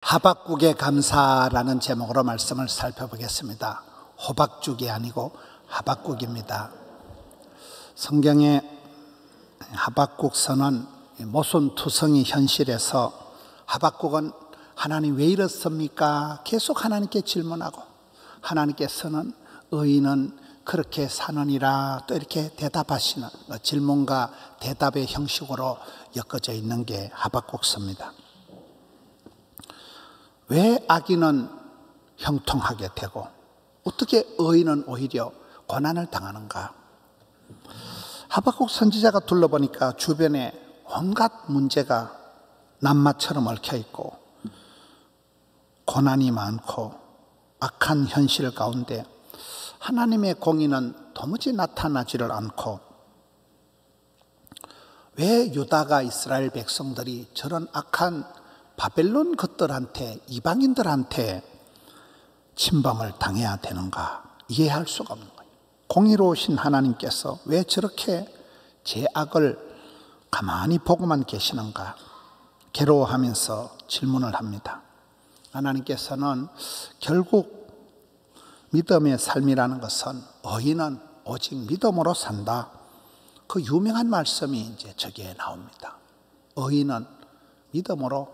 하박국의 감사라는 제목으로 말씀을 살펴보겠습니다. 호박죽이 아니고 하박국입니다. 성경의 하박국서는 모순투성이 현실에서 하박국은 하나님 왜 이렇습니까? 계속 하나님께 질문하고, 하나님께서는 의인은 그렇게 사느니라 또 이렇게 대답하시는 질문과 대답의 형식으로 엮어져 있는 게 하박국서입니다. 왜 악인은 형통하게 되고 어떻게 의인은 오히려 고난을 당하는가? 하박국 선지자가 둘러보니까 주변에 온갖 문제가 낱마처럼 얽혀있고 고난이 많고 악한 현실 가운데 하나님의 공의는 도무지 나타나지를 않고, 왜 유다가 이스라엘 백성들이 저런 악한 바벨론 것들한테, 이방인들한테 침범을 당해야 되는가 이해할 수가 없는 거예요. 공의로우신 하나님께서 왜 저렇게 죄악을 가만히 보고만 계시는가 괴로워하면서 질문을 합니다. 하나님께서는 결국 믿음의 삶이라는 것은 의인은 오직 믿음으로 산다, 그 유명한 말씀이 이제 저기에 나옵니다. 의인은 믿음으로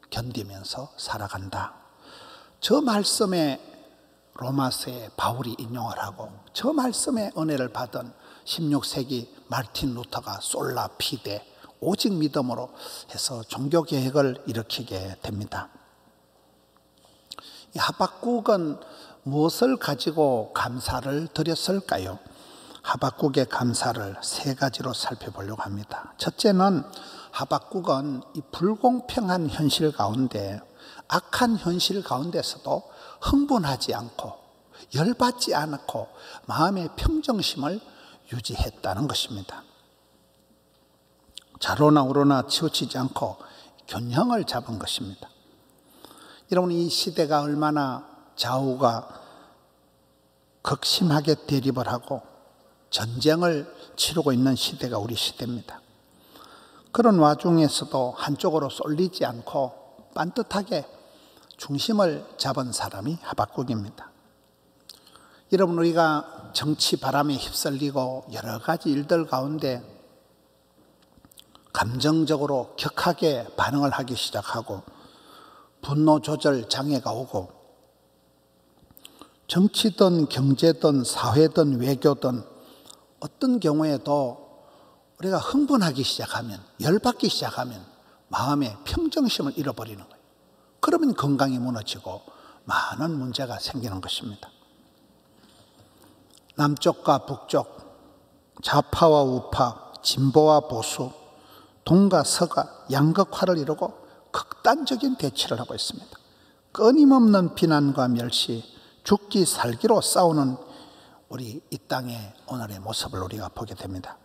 견디면서 살아간다. 저 말씀에 로마서에 바울이 인용을 하고, 저 말씀에 은혜를 받은 16세기 마르틴 루터가 솔라 피데 오직 믿음으로 해서 종교개혁을 일으키게 됩니다. 이 하박국은 무엇을 가지고 감사를 드렸을까요? 하박국의 감사를 세 가지로 살펴보려고 합니다. 첫째는 하박국은 이 불공평한 현실 가운데, 악한 현실 가운데서도 흥분하지 않고 열받지 않고 마음의 평정심을 유지했다는 것입니다. 좌로나 우로나 치우치지 않고 균형을 잡은 것입니다. 여러분, 이 시대가 얼마나 좌우가 극심하게 대립을 하고 전쟁을 치르고 있는 시대가 우리 시대입니다. 그런 와중에서도 한쪽으로 쏠리지 않고 반듯하게 중심을 잡은 사람이 하박국입니다. 여러분, 우리가 정치 바람에 휩쓸리고 여러 가지 일들 가운데 감정적으로 격하게 반응을 하기 시작하고 분노 조절 장애가 오고, 정치든 경제든 사회든 외교든 어떤 경우에도 우리가 흥분하기 시작하면, 열받기 시작하면 마음의 평정심을 잃어버리는 거예요. 그러면 건강이 무너지고 많은 문제가 생기는 것입니다. 남쪽과 북쪽, 좌파와 우파, 진보와 보수, 동과 서가 양극화를 이루고 극단적인 대치를 하고 있습니다. 끊임없는 비난과 멸시, 죽기 살기로 싸우는 우리 이 땅의 오늘의 모습을 우리가 보게 됩니다.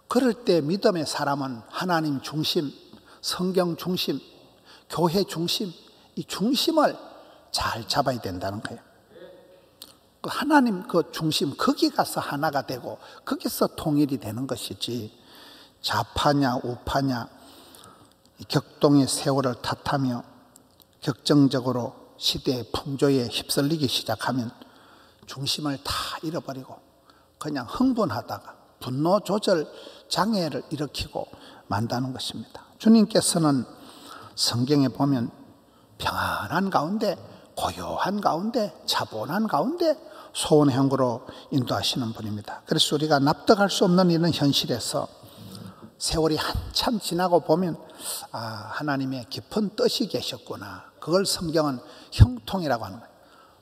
그럴 때 믿음의 사람은 하나님 중심, 성경 중심, 교회 중심, 이 중심을 잘 잡아야 된다는 거예요. 하나님 그 중심, 거기 가서 하나가 되고 거기서 통일이 되는 것이지, 좌파냐 우파냐 격동의 세월을 탓하며 격정적으로 시대의 풍조에 휩쓸리기 시작하면 중심을 다 잃어버리고 그냥 흥분하다가 분노 조절 장애를 일으키고 만다는 것입니다. 주님께서는 성경에 보면 평안한 가운데, 고요한 가운데, 차분한 가운데 소원의 향구로 인도하시는 분입니다. 그래서 우리가 납득할 수 없는 이런 현실에서 세월이 한참 지나고 보면 하나님의 깊은 뜻이 계셨구나, 그걸 성경은 형통이라고 하는 거예요.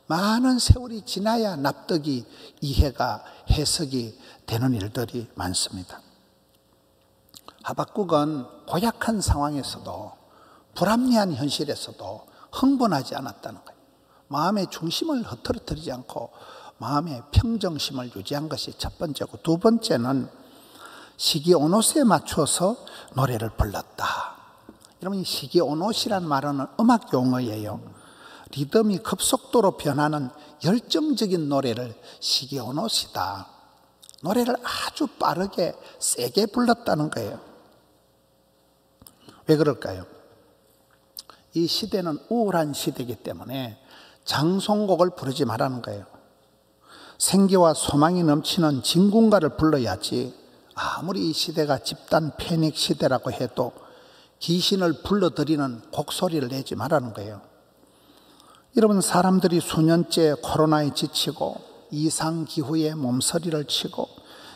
많은 세월이 지나야 납득이, 이해가, 해석이 되는 일들이 많습니다. 하박국은 고약한 상황에서도, 불합리한 현실에서도 흥분하지 않았다는 거예요. 마음의 중심을 흐트러뜨리지 않고 마음의 평정심을 유지한 것이 첫 번째고, 두 번째는 시기오노스에 맞춰서 노래를 불렀다. 여러분, 이 시기오노스란 말은 음악 용어예요. 리듬이 급속도로 변하는 열정적인 노래를 시기오노스다. 노래를 아주 빠르게 세게 불렀다는 거예요. 왜 그럴까요? 이 시대는 우울한 시대이기 때문에 장송곡을 부르지 말라는 거예요. 생기와 소망이 넘치는 진군가를 불러야지. 아무리 이 시대가 집단 패닉 시대라고 해도 귀신을 불러들이는 곡소리를 내지 말라는 거예요. 여러분, 사람들이 수년째 코로나에 지치고 이상기후에 몸서리를 치고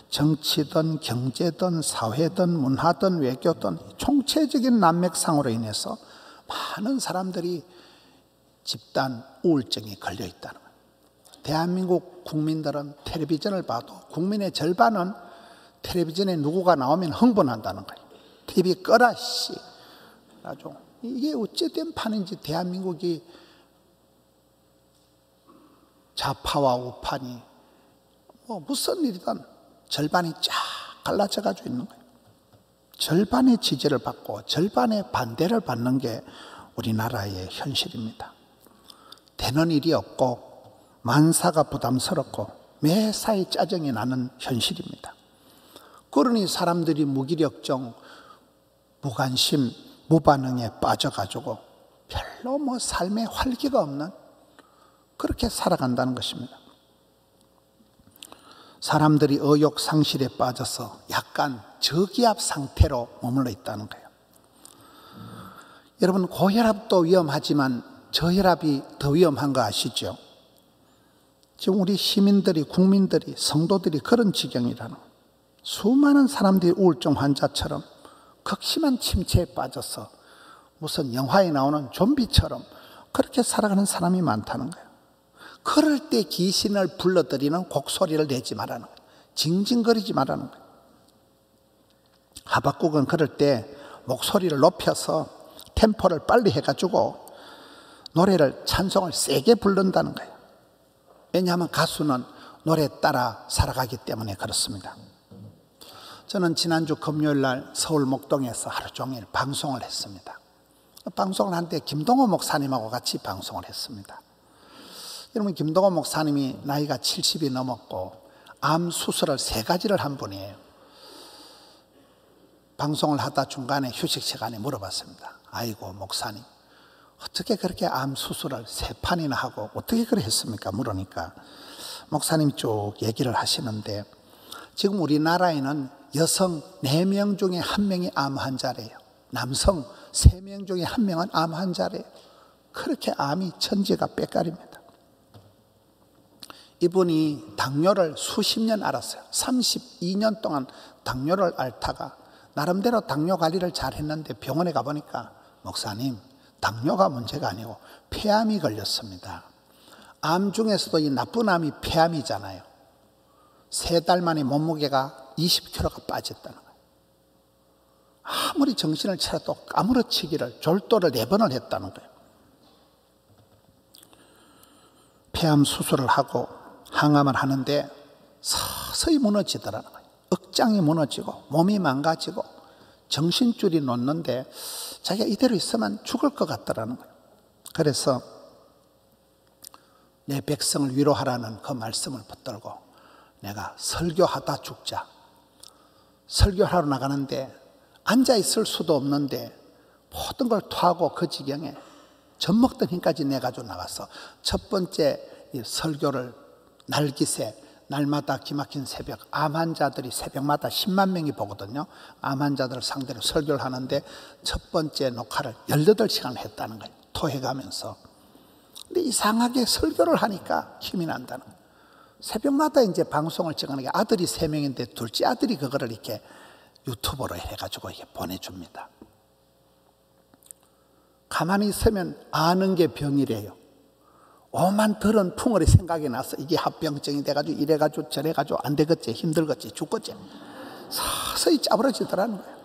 정치든 경제든 사회든 문화든 외교든 총체적인 난맥상으로 인해서 많은 사람들이 집단 우울증에 걸려 있다는 거예요. 대한민국 국민들은 텔레비전을 봐도 국민의 절반은 텔레비전에 누구가 나오면 흥분한다는 거예요. TV 꺼라 씨. 아주 이게 어찌된 판인지 대한민국이 좌파와 우파니 무슨 일이든 절반이 쫙 갈라져 가지고 있는 거예요. 절반의 지지를 받고 절반의 반대를 받는 게 우리나라의 현실입니다. 되는 일이 없고 만사가 부담스럽고 매사에 짜증이 나는 현실입니다. 그러니 사람들이 무기력증, 무관심, 무반응에 빠져가지고 별로 삶에 활기가 없는 그렇게 살아간다는 것입니다. 사람들이 의욕 상실에 빠져서 약간 저기압 상태로 머물러 있다는 거예요. 여러분, 고혈압도 위험하지만 저혈압이 더 위험한 거 아시죠? 지금 우리 시민들이, 국민들이, 성도들이 그런 지경이라는 거예요. 수많은 사람들이 우울증 환자처럼 극심한 침체에 빠져서 무슨 영화에 나오는 좀비처럼 그렇게 살아가는 사람이 많다는 거예요. 그럴 때 귀신을 불러들이는 곡소리를 내지 말라는 거예요. 징징거리지 말라는 거예요. 하박국은 그럴 때 목소리를 높여서 템포를 빨리 해가지고 노래를, 찬송을 세게 부른다는 거예요. 왜냐하면 가수는 노래 따라 살아가기 때문에 그렇습니다. 저는 지난주 금요일 날 서울 목동에서 하루 종일 방송을 했습니다. 방송을 하는데 김동호 목사님하고 같이 방송을 했습니다. 여러분, 김동호 목사님이 나이가 70이 넘었고 암 수술을 3가지를 한 분이에요. 방송을 하다 중간에 휴식 시간에 물어봤습니다. 아이고 목사님, 어떻게 그렇게 암 수술을 3판이나 하고 어떻게 그래 했습니까? 물으니까 목사님이 쭉 얘기를 하시는데, 지금 우리나라에는 여성 4명 중에 1명이 암 환자래요. 남성 3명 중에 1명은 암 환자래요. 그렇게 암이 천지가 빽깔입니다. 이분이 당뇨를 수십 년 앓았어요. 32년 동안 당뇨를 앓다가 나름대로 당뇨 관리를 잘 했는데 병원에 가보니까 목사님, 당뇨가 문제가 아니고 폐암이 걸렸습니다. 암 중에서도 이 나쁜 암이 폐암이잖아요. 3달 만에 몸무게가 20kg가 빠졌다는 거예요. 아무리 정신을 차려도 까무러치기를, 졸도를 4번을 했다는 거예요. 폐암 수술을 하고 항암을 하는데 서서히 무너지더라는 거예요. 억장이 무너지고 몸이 망가지고 정신줄이 놓는데 자기가 이대로 있으면 죽을 것 같더라는 거예요. 그래서 내 백성을 위로하라는 그 말씀을 붙들고 내가 설교하다 죽자. 설교하러 나가는데 앉아있을 수도 없는데 모든 걸 토하고 그 지경에 젖먹던 힘까지 내가지고 나가서 첫 번째 설교를 날기새, 날마다 기막힌 새벽, 암 환자들이 새벽마다 10만 명이 보거든요. 암 환자들을 상대로 설교를 하는데 첫 번째 녹화를 18시간 했다는 거예요. 토해가면서. 근데 이상하게 설교를 하니까 힘이 난다는 거예요. 새벽마다 이제 방송을 찍는 게 아들이 3명인데 둘째 아들이 그거를 이렇게 유튜브로 해가지고 이렇게 보내줍니다. 가만히 있으면 아는 게 병이래요. 오만 들은 풍월이 생각이 나서 이게 합병증이 돼가지고 이래가지고 저래가지고 안 되겠지, 힘들겠지, 죽겠지. 서서히 짜부러지더라는 거예요.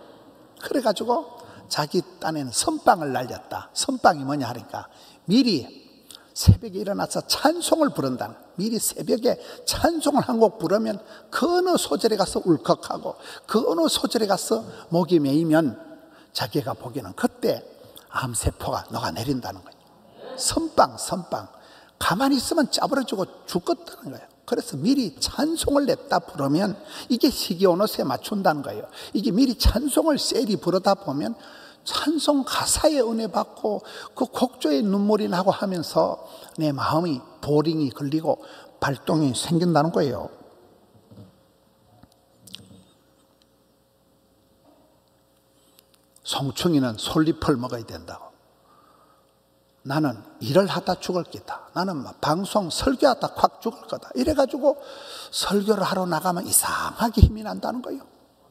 그래가지고 자기 딴에는 선빵을 날렸다. 선빵이 뭐냐 하니까 미리 새벽에 일어나서 찬송을 부른다는 거예요. 미리 새벽에 찬송을 한 곡 부르면 그 어느 소절에 가서 울컥하고 그 어느 소절에 가서 목이 메이면 자기가 보기에는 그때 암세포가 녹아내린다는 거예요. 선빵. 가만히 있으면 짜부러지고 죽겠다는 거예요. 그래서 미리 찬송을 냈다 부르면 이게 시기온옷에 맞춘다는 거예요. 이게 미리 찬송을 세리 부르다 보면 찬송 가사에 은혜 받고 그 곡조에 눈물이 나고 하면서 내 마음이 보링이 걸리고 발동이 생긴다는 거예요. 송충이는 솔잎을 먹어야 된다고. 나는 일을 하다 죽을 기다. 나는 방송 설교하다 확 죽을 거다. 이래가지고 설교를 하러 나가면 이상하게 힘이 난다는 거예요.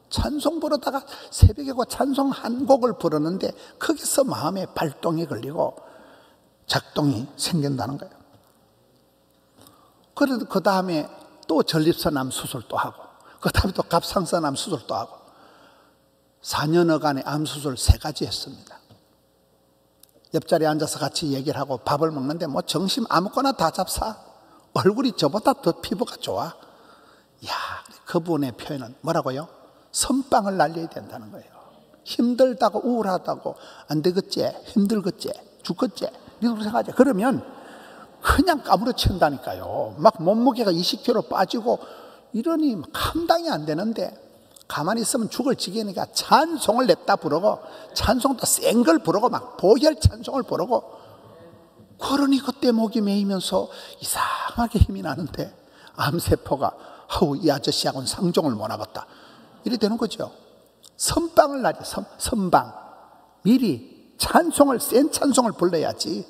찬송 부르다가 새벽에 찬송 한 곡을 부르는데 거기서 마음에 발동이 걸리고 작동이 생긴다는 거예요. 그래도 그 다음에 또 전립선암 수술도 하고, 그 다음에 또 갑상선암 수술도 하고, 4년여간의 암 수술 3가지 했습니다. 옆자리에 앉아서 같이 얘기를 하고 밥을 먹는데 뭐 정신 아무거나 다 잡사. 얼굴이 저보다 더 피부가 좋아. 야, 그분의 표현은 뭐라고요? 선빵을 날려야 된다는 거예요. 힘들다고 우울하다고 안 되겠지, 힘들겠지, 죽겠지 이렇게 생각하지. 그러면 그냥 까무러친다니까요. 막 몸무게가 20kg 빠지고 이러니 감당이 안 되는데 가만히 있으면 죽을 지경이니까 찬송을 냅다 부르고, 찬송도 센 걸 부르고 막 보혈 찬송을 부르고, 그러니 그때 목이 메이면서 이상하게 힘이 나는데 암세포가 아우 이 아저씨하고는 상종을 못 하겠다 이래 되는 거죠. 선빵을 날려. 선방. 미리 찬송을, 센 찬송을 불러야지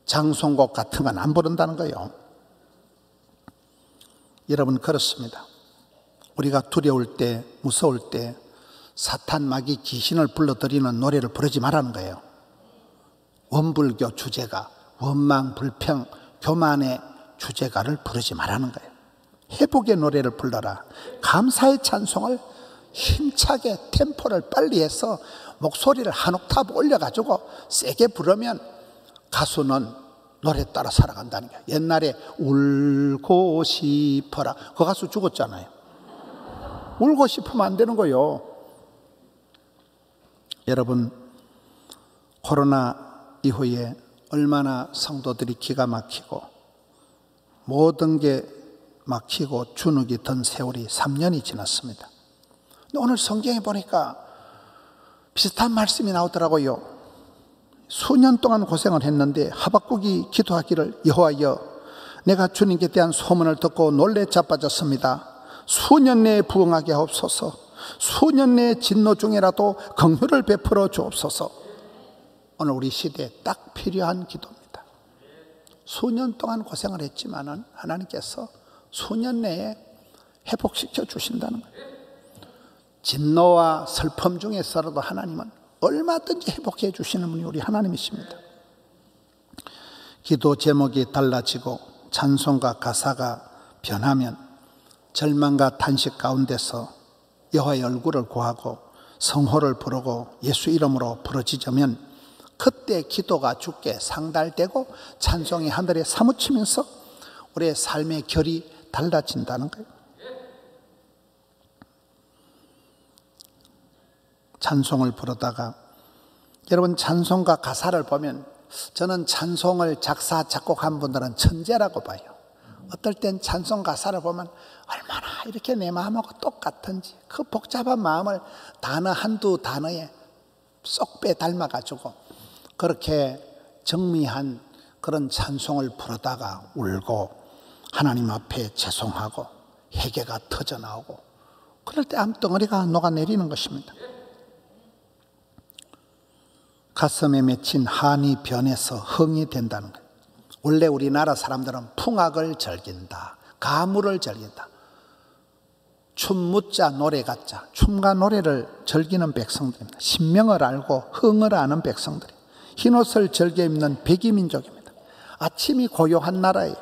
장송곡 같은 건 안 부른다는 거예요. 여러분, 그렇습니다. 우리가 두려울 때, 무서울 때 사탄, 마귀, 귀신을 불러들이는 노래를 부르지 말라는 거예요. 원불교 주제가, 원망, 불평, 교만의 주제가를 부르지 말라는 거예요. 회복의 노래를 불러라. 감사의 찬송을 힘차게 템포를 빨리 해서 목소리를 한 옥타브 올려가지고 세게 부르면 가수는 노래 따라 살아간다는 거예요. 옛날에 울고 싶어라, 그 가수 죽었잖아요. 울고 싶으면 안 되는 거예요. 여러분, 코로나 이후에 얼마나 성도들이 기가 막히고 모든 게 막히고 주눅이 든 세월이 3년이 지났습니다. 근데 오늘 성경에 보니까 비슷한 말씀이 나오더라고요. 수년 동안 고생을 했는데 하박국이 기도하기를, 여호와여, 내가 주님께 대한 소문을 듣고 놀래 자빠졌습니다. 수년 내에 부응하게 하옵소서. 수년 내에 진노 중에라도 긍휼을 베풀어 주옵소서. 오늘 우리 시대에 딱 필요한 기도입니다. 수년 동안 고생을 했지만은 하나님께서 수년 내에 회복시켜 주신다는 거예요. 진노와 슬픔 중에서라도 하나님은 얼마든지 회복해 주시는 분이 우리 하나님이십니다. 기도 제목이 달라지고 찬송과 가사가 변하면 절망과 탄식 가운데서 여호와의 얼굴을 구하고 성호를 부르고 예수 이름으로 부르짖으면 그때 기도가 주께 상달되고 찬송이 하늘에 사무치면서 우리의 삶의 결이 달라진다는 거예요. 찬송을 부르다가, 여러분, 찬송가 가사를 보면 저는 찬송을 작사 작곡한 분들은 천재라고 봐요. 어떨 땐 찬송 가사를 보면 얼마나 이렇게 내 마음하고 똑같은지, 그 복잡한 마음을 단어 한두 단어에 쏙 빼 닮아가지고 그렇게 정미한 그런 찬송을 부르다가 울고 하나님 앞에 죄송하고 회개가 터져나오고, 그럴 때 암덩어리가 녹아내리는 것입니다. 가슴에 맺힌 한이 변해서 흥이 된다는 거예요. 원래 우리나라 사람들은 풍악을 즐긴다, 가물을 즐긴다, 춤무자 노래 같자, 춤과 노래를 즐기는 백성들입니다. 신명을 알고 흥을 아는 백성들이, 흰옷을 즐겨 입는 백이민족입니다. 아침이 고요한 나라예요.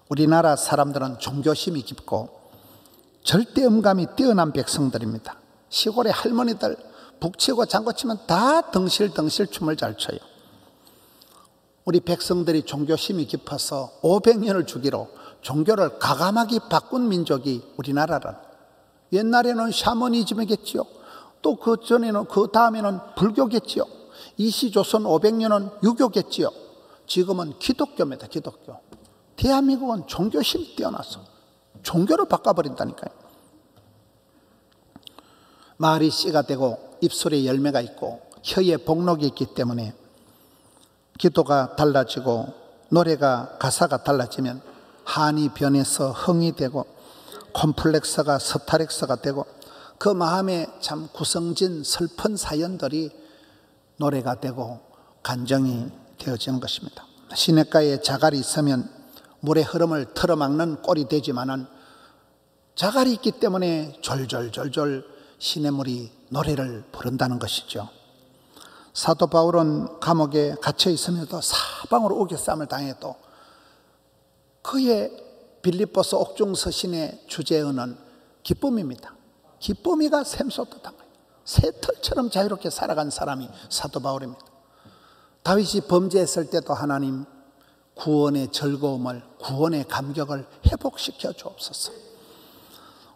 우리나라 사람들은 종교심이 깊고 절대음감이 뛰어난 백성들입니다. 시골의 할머니들 북치고 장구치면 다 덩실덩실 춤을 잘 춰요. 우리 백성들이 종교심이 깊어서 500년을 주기로 종교를 가감하게 바꾼 민족이 우리나라라는. 옛날에는 샤머니즘이겠지요. 또 그 전에는, 그 다음에는 불교겠지요. 이시조선 500년은 유교겠지요. 지금은 기독교입니다. 기독교. 대한민국은 종교심이 뛰어나서 종교를 바꿔버린다니까요. 말이 씨가 되고 입술에 열매가 있고 혀에 복록이 있기 때문에 기도가 달라지고 노래가 가사가 달라지면 한이 변해서 흥이 되고 콤플렉스가 스타렉스가 되고 그 마음에 참 구성진 슬픈 사연들이 노래가 되고 간정이 되어지는 것입니다. 시냇가에 자갈이 있으면 물의 흐름을 틀어막는 꼴이 되지만은 자갈이 있기 때문에 졸졸졸졸 시냇물이 노래를 부른다는 것이죠. 사도 바울은 감옥에 갇혀 있으면서도 사방으로 우겨쌈을 당해도 그의 빌립보서 옥중 서신의 주제어는 기쁨입니다. 기쁨이가 샘솟듯한 거예요. 새털처럼 자유롭게 살아간 사람이 사도 바울입니다. 다윗이 범죄했을 때도 하나님 구원의 즐거움을, 구원의 감격을 회복시켜 주옵소서.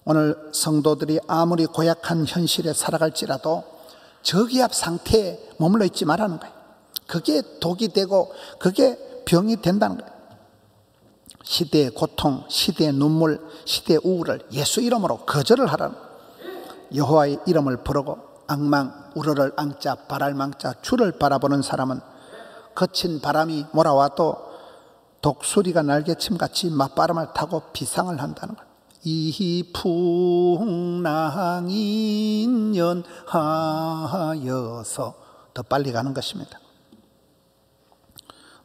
오늘 성도들이 아무리 고약한 현실에 살아갈지라도 저기압 상태에 머물러 있지 말라는 거예요. 그게 독이 되고 그게 병이 된다는 거예요. 시대의 고통, 시대의 눈물, 시대의 우울을 예수 이름으로 거절을 하라는 거예요. 여호와의 이름을 부르고 앙망, 우러를 앙자, 바랄 망자, 주를 바라보는 사람은 거친 바람이 몰아와도 독수리가 날개침같이 맞바람을 타고 비상을 한다는 거예요. 이 풍랑이 인연하여서 더 빨리 가는 것입니다.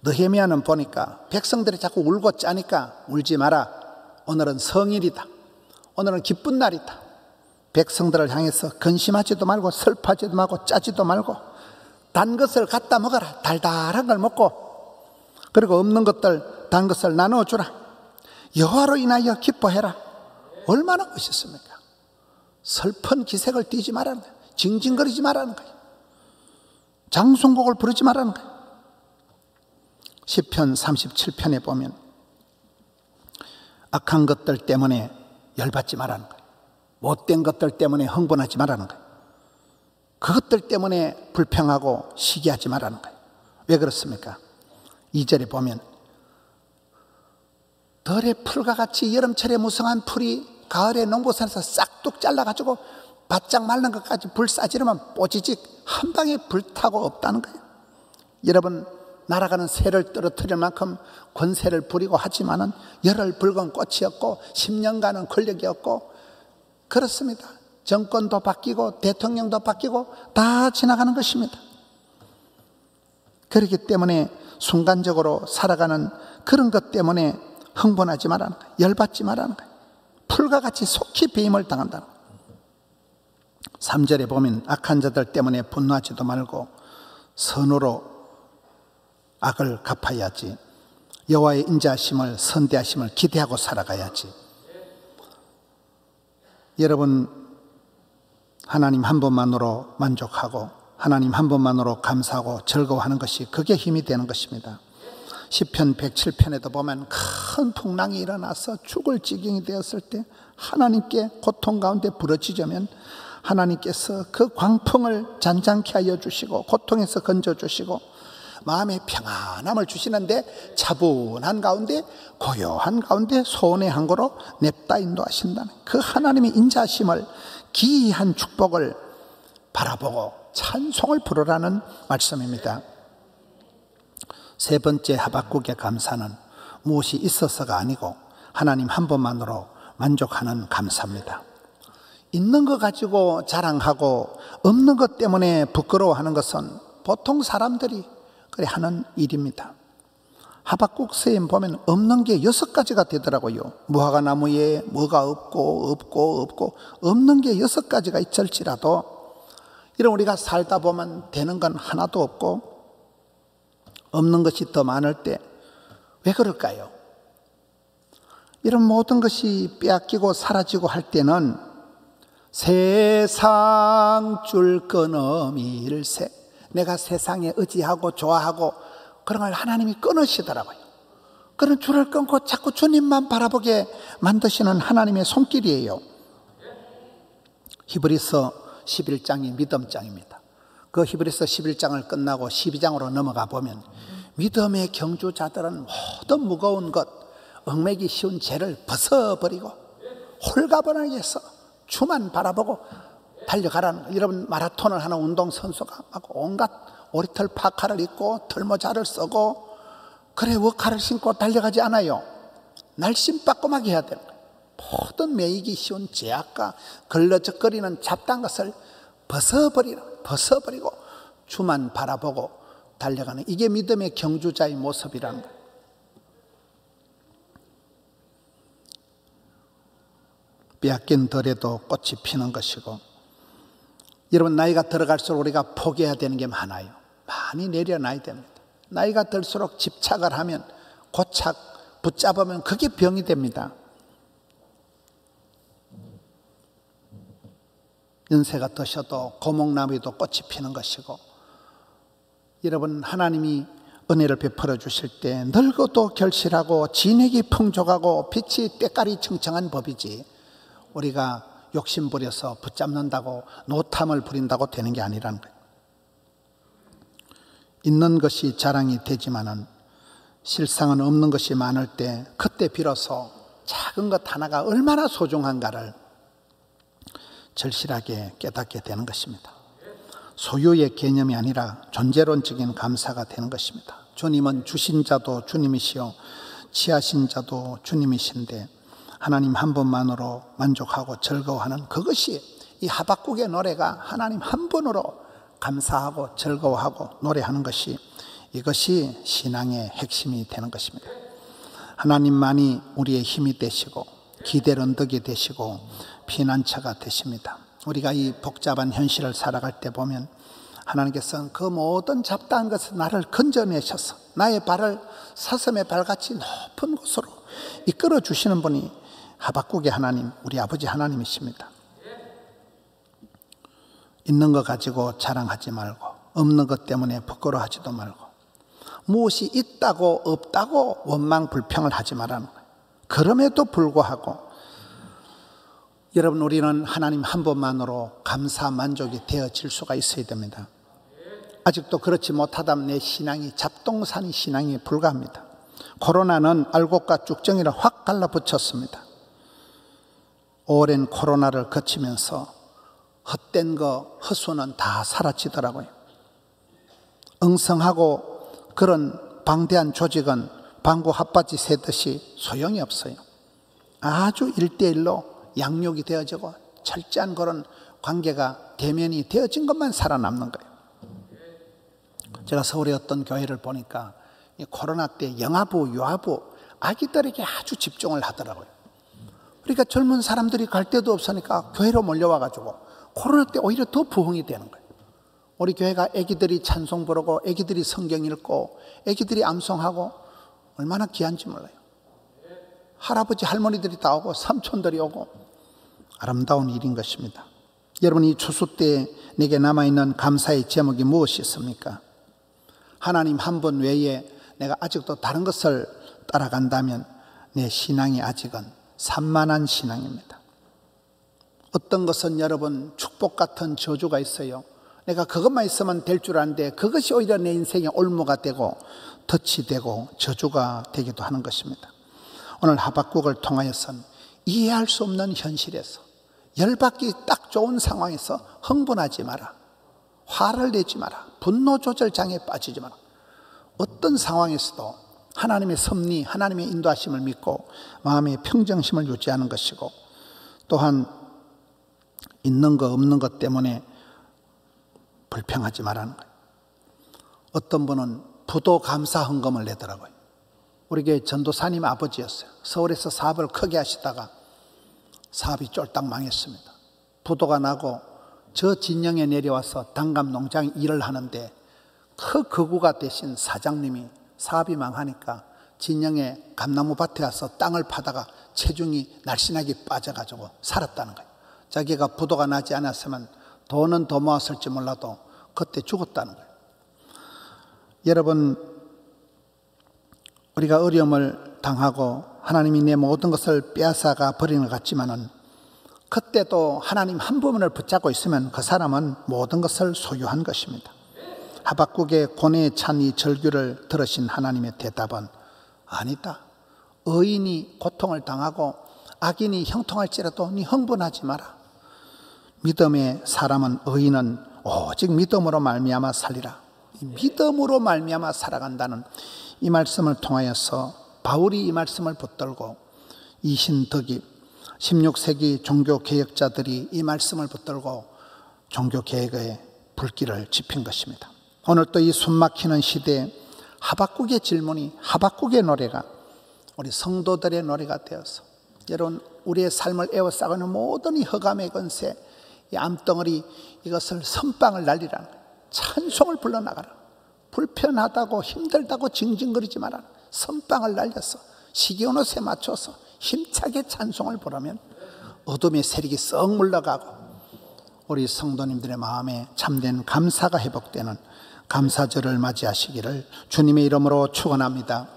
느헤미야는 보니까 백성들이 자꾸 울고 짜니까 울지 마라. 오늘은 성일이다. 오늘은 기쁜 날이다. 백성들을 향해서 근심하지도 말고 슬퍼하지도 말고 짜지도 말고 단 것을 갖다 먹어라. 달달한 걸 먹고 그리고 없는 것들 단 것을 나누어주라. 여호와로 인하여 기뻐해라. 얼마나 멋있습니까? 슬픈 기색을 띠지 말라는 거예요. 징징거리지 말라는 거예요. 장송곡을 부르지 말라는 거예요. 시편 37편에 보면 악한 것들 때문에 열받지 말라는 거예요. 못된 것들 때문에 흥분하지 말라는 거예요. 그것들 때문에 불평하고 시기하지 말라는 거예요. 왜 그렇습니까? 2절에 보면 덜의 풀과 같이 여름철에 무성한 풀이 가을에 농부산에서 싹둑 잘라가지고 바짝 말른 것까지 불 싸지르면 뽀지직 한 방에 불타고 없다는 거예요. 여러분 날아가는 새를 떨어뜨릴 만큼 권세를 부리고 하지만은 열흘 붉은 꽃이었고 10년간은 권력이었고 그렇습니다. 정권도 바뀌고 대통령도 바뀌고 다 지나가는 것입니다. 그렇기 때문에 순간적으로 살아가는 그런 것 때문에 흥분하지 말라는 거예요. 열받지 말라는 거예요. 풀과 같이 속히 배임을 당한다는 거예요. 3절에 보면 악한 자들 때문에 분노하지도 말고 선으로 악을 갚아야지. 여호와의 인자하심을 선대하심을 기대하고 살아가야지. 여러분 하나님 한 분만으로 만족하고 하나님 한 분만으로 감사하고 즐거워하는 것이 그게 힘이 되는 것입니다. 시편 107편에도 보면 큰 풍랑이 일어나서 죽을 지경이 되었을 때 하나님께 고통 가운데 부르짖으면 하나님께서 그 광풍을 잔잔케 하여 주시고 고통에서 건져주시고 마음의 평안함을 주시는데 차분한 가운데 고요한 가운데 소원의 항구로 냅다 인도하신다는 그 하나님의 인자하심을 기이한 축복을 바라보고 찬송을 부르라는 말씀입니다. 세 번째 하박국의 감사는 무엇이 있어서가 아니고 하나님 한 분만으로 만족하는 감사입니다. 있는 것 가지고 자랑하고 없는 것 때문에 부끄러워하는 것은 보통 사람들이 그래 하는 일입니다. 하박국서에 보면 없는 게 6가지가 되더라고요. 무화과 나무에 뭐가 없고 없는 게 6가지가 있을지라도 이런 우리가 살다 보면 되는 건 하나도 없고 없는 것이 더 많을 때 왜 그럴까요? 이런 모든 것이 빼앗기고 사라지고 할 때는 세상 줄 끊음일세 내가 세상에 의지하고 좋아하고 그런 걸 하나님이 끊으시더라고요. 그런 줄을 끊고 자꾸 주님만 바라보게 만드시는 하나님의 손길이에요. 히브리서 11장이 믿음장입니다. 그 히브리서 11장을 끝나고 12장으로 넘어가 보면 믿음의 경주자들은 모든 무거운 것, 얽매기 쉬운 죄를 벗어버리고 홀가분하게 해서 주만 바라보고 달려가라는 거예요. 여러분 마라톤을 하는 운동선수가 막 온갖 오리털 파카를 입고 털모자를 쓰고 그래 워카를 신고 달려가지 않아요. 날씬빠꼼하게 해야 되는 거예요. 모든 매이기 쉬운 제약과 걸러적거리는 잡다한 것을 벗어버리고 주만 바라보고 달려가는, 이게 믿음의 경주자의 모습이라는 거예요. 빼앗긴 덜에도 꽃이 피는 것이고, 여러분 나이가 들어갈수록 우리가 포기해야 되는 게 많아요. 많이 내려놔야 됩니다. 나이가 들수록 집착을 하면, 고착 붙잡으면 그게 병이 됩니다. 연세가 드셔도 고목나무에도 꽃이 피는 것이고, 여러분 하나님이 은혜를 베풀어 주실 때 늙어도 결실하고 진액이 풍족하고 빛이 때깔이 청청한 법이지, 우리가 욕심 부려서 붙잡는다고 노탐을 부린다고 되는 게 아니라는 거예요. 있는 것이 자랑이 되지만은 실상은 없는 것이 많을 때, 그때 비로소 작은 것 하나가 얼마나 소중한가를 절실하게 깨닫게 되는 것입니다. 소유의 개념이 아니라 존재론적인 감사가 되는 것입니다. 주님은 주신 자도 주님이시요 취하신 자도 주님이신데, 하나님 한 분만으로 만족하고 즐거워하는 그것이, 이 하박국의 노래가 하나님 한 분으로 감사하고 즐거워하고 노래하는 것이, 이것이 신앙의 핵심이 되는 것입니다. 하나님만이 우리의 힘이 되시고 기댈 언덕이 되시고 피난처가 되십니다. 우리가 이 복잡한 현실을 살아갈 때 보면 하나님께서는 그 모든 잡다한 것을 나를 건져내셔서 나의 발을 사슴의 발같이 높은 곳으로 이끌어 주시는 분이 하박국의 하나님, 우리 아버지 하나님이십니다. 있는 것 가지고 자랑하지 말고, 없는 것 때문에 부끄러워하지도 말고, 무엇이 있다고 없다고 원망 불평을 하지 말라는 거예요. 그럼에도 불구하고 여러분, 우리는 하나님 한 분만으로 감사 만족이 되어질 수가 있어야 됩니다. 아직도 그렇지 못하다면 내 신앙이 잡동사니 신앙이 불가합니다. 코로나는 알곡과 쭉정이를 확 달라붙였습니다. 오랜 코로나를 거치면서 헛된 거, 헛수는 다 사라지더라고요. 엉성하고 그런 방대한 조직은 방구 핫바지 새듯이 소용이 없어요. 아주 1:1로 양육이 되어지고 철저한 그런 관계가 대면이 되어진 것만 살아남는 거예요. 제가 서울의 어떤 교회를 보니까 이 코로나 때 영아부, 유아부 아기들에게 아주 집중을 하더라고요. 그러니까 젊은 사람들이 갈 데도 없으니까 교회로 몰려와가지고 코로나 때 오히려 더 부흥이 되는 거예요. 우리 교회가 아기들이 찬송 부르고 아기들이 성경 읽고 아기들이 암송하고 얼마나 귀한지 몰라요. 할아버지 할머니들이 다 오고 삼촌들이 오고 아름다운 일인 것입니다. 여러분, 이 추수 때 내게 남아있는 감사의 제목이 무엇이 있습니까? 하나님 한 분 외에 내가 아직도 다른 것을 따라간다면 내 신앙이 아직은 산만한 신앙입니다. 어떤 것은 여러분 축복 같은 저주가 있어요. 내가 그것만 있으면 될 줄 아는데 그것이 오히려 내 인생의 올무가 되고 덫이 되고 저주가 되기도 하는 것입니다. 오늘 하박국을 통하여서는 이해할 수 없는 현실에서, 열받기 딱 좋은 상황에서 흥분하지 마라, 화를 내지 마라, 분노 조절 장애에 빠지지 마라. 어떤 상황에서도 하나님의 섭리, 하나님의 인도하심을 믿고 마음의 평정심을 유지하는 것이고, 또한 있는 것 없는 것 때문에 불평하지 말라는 거예요. 어떤 분은 부도 감사 헌금을 내더라고요. 우리 교회 전도사님 아버지였어요. 서울에서 사업을 크게 하시다가 사업이 쫄딱 망했습니다. 부도가 나고 저 진영에 내려와서 단감 농장 일을 하는데 그 거구가 되신 사장님이 사업이 망하니까 진영에 감나무 밭에 가서 땅을 파다가 체중이 날씬하게 빠져가지고 살았다는 거예요. 자기가 부도가 나지 않았으면 돈은 더 모았을지 몰라도 그때 죽었다는 거예요. 여러분, 우리가 어려움을 당하고 하나님이 내 모든 것을 빼앗아가 버리는 것 같지만은, 그때도 하나님 한 분을 붙잡고 있으면 그 사람은 모든 것을 소유한 것입니다. 하박국의 고뇌에 찬 이 절규를 들으신 하나님의 대답은 아니다. 의인이 고통을 당하고 악인이 형통할지라도 네 흥분하지 마라. 믿음의 사람은 의인은 오직 믿음으로 말미암아 살리라. 믿음으로 말미암아 살아간다는 이 말씀을 통하여서 바울이 이 말씀을 붙들고 이신덕이 16세기 종교개혁자들이 이 말씀을 붙들고 종교개혁의 불길을 지핀 것입니다. 오늘 또 이 숨막히는 시대에 하박국의 질문이, 하박국의 노래가 우리 성도들의 노래가 되어서, 여러분 우리의 삶을 에워싸고는 모든 이 흑암의 권세, 이 암덩어리, 이것을 선빵을 날리라. 찬송을 불러나가라. 불편하다고 힘들다고 징징거리지 마라. 선빵을 날려서 시기온 옷에 맞춰서 힘차게 찬송을 부르면 어둠의 세력이 썩 물러가고 우리 성도님들의 마음에 참된 감사가 회복되는 감사절을 맞이하시기를 주님의 이름으로 축원합니다.